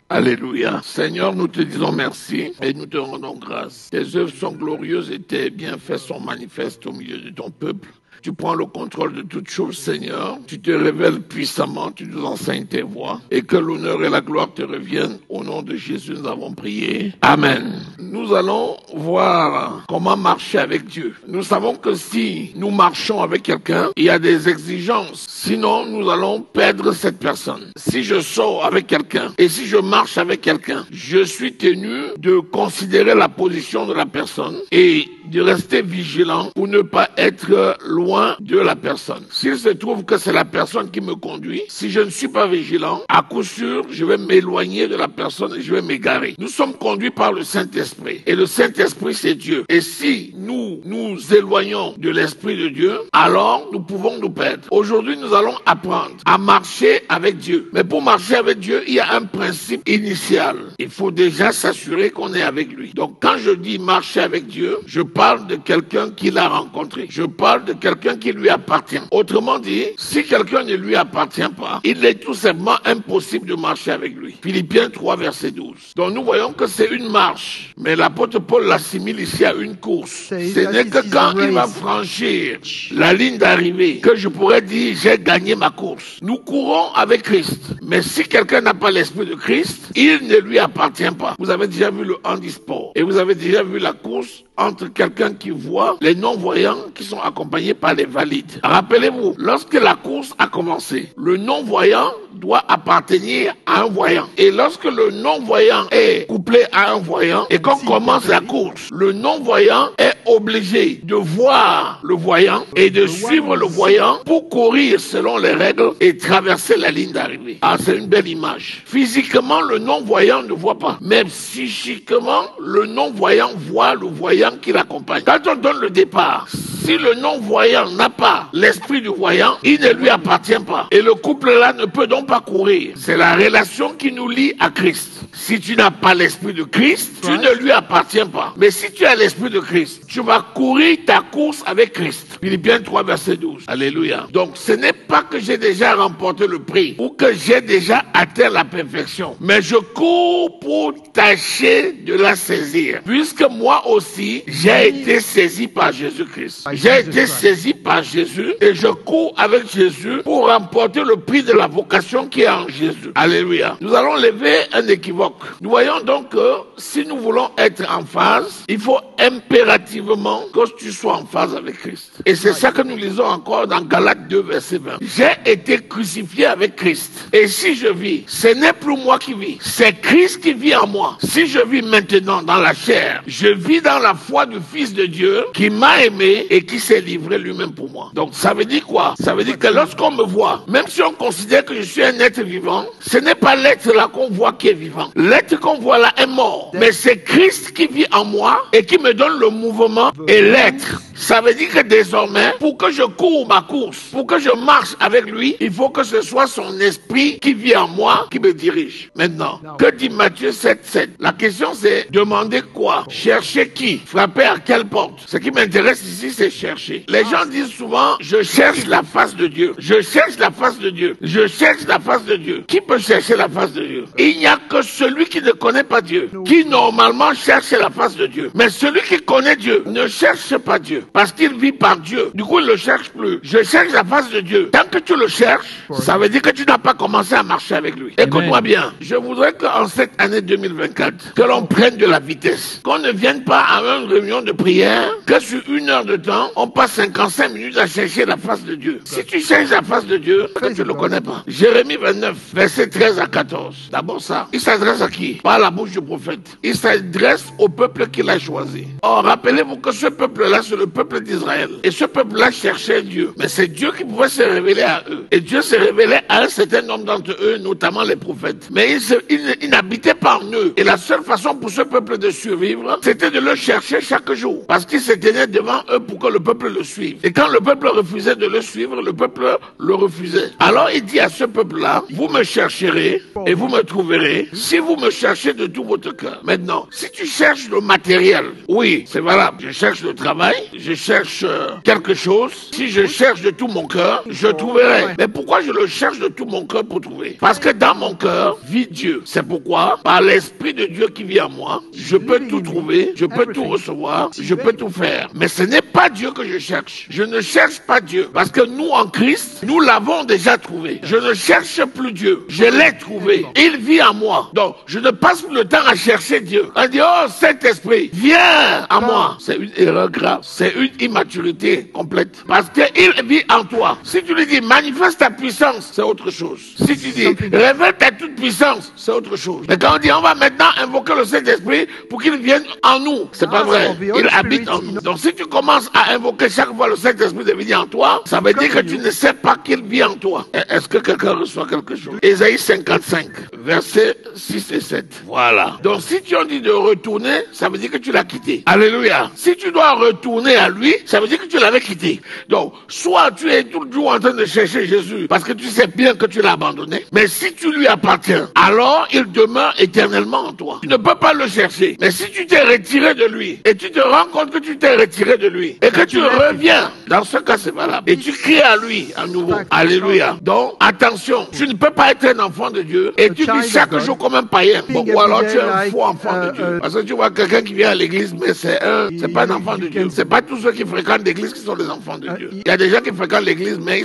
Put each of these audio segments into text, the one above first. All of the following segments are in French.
Alléluia. Seigneur, nous te disons merci et nous te rendons grâce. Tes œuvres sont glorieuses et tes bienfaits sont manifestes au milieu de ton peuple. Tu prends le contrôle de toutes choses, Seigneur. Tu te révèles puissamment, tu nous enseignes tes voies. Et que l'honneur et la gloire te reviennent. Au nom de Jésus, nous avons prié. Amen. Nous allons voir comment marcher avec Dieu. Nous savons que si nous marchons avec quelqu'un, il y a des exigences. Sinon, nous allons perdre cette personne. Si je sors avec quelqu'un et si je marche avec quelqu'un, je suis tenu de considérer la position de la personne et de rester vigilant pour ne pas être loin de la personne. S'il se trouve que c'est la personne qui me conduit, si je ne suis pas vigilant, à coup sûr, je vais m'éloigner de la personne et je vais m'égarer. Nous sommes conduits par le Saint-Esprit. Et le Saint-Esprit, c'est Dieu. Et si nous nous éloignons de l'Esprit de Dieu, alors nous pouvons nous perdre. Aujourd'hui, nous allons apprendre à marcher avec Dieu. Mais pour marcher avec Dieu, il y a un principe initial. Il faut déjà s'assurer qu'on est avec lui. Donc, quand je dis marcher avec Dieu, je parle de quelqu'un qu'il a rencontré. Je parle de quelqu'un qui lui appartient. Autrement dit, si quelqu'un ne lui appartient pas, il est tout simplement impossible de marcher avec lui. Philippiens 3, verset 12. Donc nous voyons que c'est une marche. Mais l'apôtre Paul l'assimile ici à une course. Ce n'est que quand il va franchir la ligne d'arrivée que je pourrais dire j'ai gagné ma course. Nous courons avec Christ. Mais si quelqu'un n'a pas l'esprit de Christ, il ne lui appartient pas. Vous avez déjà vu le handisport et vous avez déjà vu la course entre quelqu'un qui voit, les non-voyants qui sont accompagnés par les valides. Rappelez-vous, lorsque la course a commencé, le non-voyant doit appartenir à un voyant. Et lorsque le non-voyant est couplé à un voyant et qu'on commence la course, le non-voyant est obligé de voir le voyant et de suivre le voyant pour courir selon les règles et traverser la ligne d'arrivée. Ah, c'est une belle image. Physiquement, le non-voyant ne voit pas. Mais psychiquement, le non-voyant voit le voyant qui l'accompagne. Quand on donne le départ, si le non-voyant n'a pas l'esprit du voyant, il ne lui appartient pas. Et le couple-là ne peut donc pas courir. C'est la relation qui nous lie à Christ. Si tu n'as pas l'esprit de Christ, tu ne lui appartiens pas. Mais si tu as l'esprit de Christ, tu vas courir ta course avec Christ. Philippiens 3, verset 12. Alléluia. Donc ce n'est pas que j'ai déjà remporté le prix ou que j'ai déjà atteint la perfection. Mais je cours pour tâcher de la saisir. Puisque moi aussi, j'ai été saisi par Jésus-Christ. J'ai été saisi par Jésus et je cours avec Jésus pour remporter le prix de la vocation qui est en Jésus. Alléluia. Nous allons lever un équivoque. Nous voyons donc que si nous voulons être en phase, il faut impérativement que tu sois en phase avec Christ. Et c'est ça que nous lisons encore dans Galates 2, verset 20. J'ai été crucifié avec Christ. Et si je vis, ce n'est plus moi qui vis, c'est Christ qui vit en moi. Si je vis maintenant dans la chair, je vis dans la foi du Fils de Dieu qui m'a aimé et qui s'est livré lui-même pour moi. Donc ça veut dire quoi? Ça veut dire que lorsqu'on me voit, même si on considère que je suis un être vivant, ce n'est pas l'être là qu'on voit qui est vivant. L'être qu'on voit là est mort. Mais c'est Christ qui vit en moi et qui me donne le mouvement et l'être. Ça veut dire que désormais, pour que je cours ma course, pour que je marche avec lui, il faut que ce soit son esprit qui vit en moi, qui me dirige. Maintenant, que dit Matthieu 7, 7? La question c'est, demander quoi? Chercher qui? Frapper à quelle porte? Ce qui m'intéresse ici, c'est chercher. Les gens disent souvent, je cherche la face de Dieu. Je cherche la face de Dieu. Je cherche la face de Dieu. Qui peut chercher la face de Dieu? Il n'y a que celui qui ne connaît pas Dieu, qui normalement cherche la face de Dieu. Mais celui qui connaît Dieu ne cherche pas Dieu, parce qu'il vit par Dieu. Du coup, il ne le cherche plus. Je cherche la face de Dieu. Tant que tu le cherches, ça veut dire que tu n'as pas commencé à marcher avec lui. Écoute-moi bien. Je voudrais qu'en cette année 2024, que l'on prenne de la vitesse. Qu'on ne vienne pas à une réunion de prière, que sur 1 heure de temps, on passe 55 minutes à chercher la face de Dieu. Si tu cherches la face de Dieu, que tu ne le connais pas. Jérémie 29, verset 13 à 14. D'abord ça. Il s'adresse à qui? Par la bouche du prophète. Il s'adresse au peuple qu'il a choisi. Or, rappelez-vous que ce peuple-là, c'est le peuple d'Israël. Et ce peuple-là cherchait Dieu. Mais c'est Dieu qui pouvait se révéler à eux. Et Dieu se révélait à un certain nombre d'entre eux, notamment les prophètes. Mais il n'habitait pas en eux. Et la seule façon pour ce peuple de survivre, c'était de le chercher chaque jour. Parce qu'il se tenait devant eux pour que le peuple le suive. Et quand le peuple refusait de le suivre, le peuple le refusait. Alors il dit à ce peuple-là, vous me chercherez et vous me trouverez si vous me cherchez de tout votre cœur. Maintenant, si tu cherches le matériel ou Oui, c'est valable. Je cherche le travail, je cherche quelque chose. Si je cherche de tout mon cœur, je trouverai. Mais pourquoi je le cherche de tout mon cœur pour trouver? Parce que dans mon cœur vit Dieu. C'est pourquoi, par l'Esprit de Dieu qui vit en moi, je peux tout trouver, je peux tout recevoir, je peux tout faire. Mais ce n'est pas Dieu que je cherche. Je ne cherche pas Dieu. Parce que nous, en Christ, nous l'avons déjà trouvé. Je ne cherche plus Dieu. Je l'ai trouvé. Il vit en moi. Donc, je ne passe plus le temps à chercher Dieu. On dit, oh, Saint-Esprit, viens à moi. C'est une erreur grave. C'est une immaturité complète. Parce qu'il vit en toi. Si tu lui dis, manifeste ta puissance, c'est autre chose. Si tu dis, révèle ta toute puissance, c'est autre chose. Mais quand on dit, on va maintenant invoquer le Saint-Esprit pour qu'il vienne en nous, c'est pas vrai. Il habite en nous. Donc, si tu commences à invoquer chaque fois le Saint-Esprit de venir en toi, ça veut dire que tu ne sais pas qu'il vit en toi. Est-ce que quelqu'un reçoit quelque chose? Ésaïe 55, versets 6 et 7. Voilà. Donc, si tu as dit de retourner, ça veut dire que tu l'as quitté. Alléluia. Si tu dois retourner à lui, ça veut dire que tu l'avais quitté. Donc, soit tu es toujours en train de chercher Jésus parce que tu sais bien que tu l'as abandonné, mais si tu lui appartiens, alors il demeure éternellement en toi. Tu ne peux pas le chercher. Mais si tu t'es retiré de lui et tu te rends compte que tu t'es retiré de lui et que tu reviens, dans ce cas c'est valable. Et tu cries à lui à nouveau. Alléluia. Donc, attention, tu ne peux pas être un enfant de Dieu et tu vis chaque jour comme un païen. Bon, ou alors tu es un faux enfant de Dieu. Parce que tu vois quelqu'un qui vient à l'église, mais c'est pas un enfant de Dieu. C'est pas tous ceux qui fréquentent l'église qui sont des enfants de Dieu. Il y a des gens qui fréquentent l'église, mais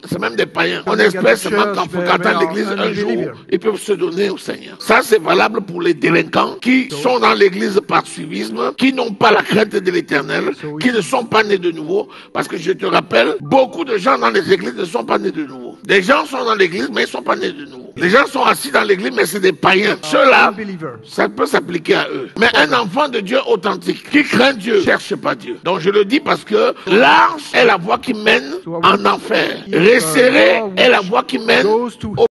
c'est même des païens. On espère seulement qu'en fréquentant l'église un jour, ils peuvent se donner au Seigneur. Ça, c'est valable pour les délinquants qui sont dans l'église par suivisme, qui n'ont pas la crainte de l'Éternel, qui ne sont pas nés de nouveau. Parce que je te rappelle, beaucoup de gens dans les églises ne sont pas nés de nouveau. Des gens sont dans l'église, mais ils ne sont pas nés de nouveau. Les gens sont assis dans l'église, mais c'est des païens. Ceux-là, ça peut s'appliquer à eux. Mais un enfant de Dieu authentique, qui craint Dieu, ne cherche pas Dieu. Donc je le dis parce que large est la voie qui mène en enfer. Resserrée est la voie qui mène au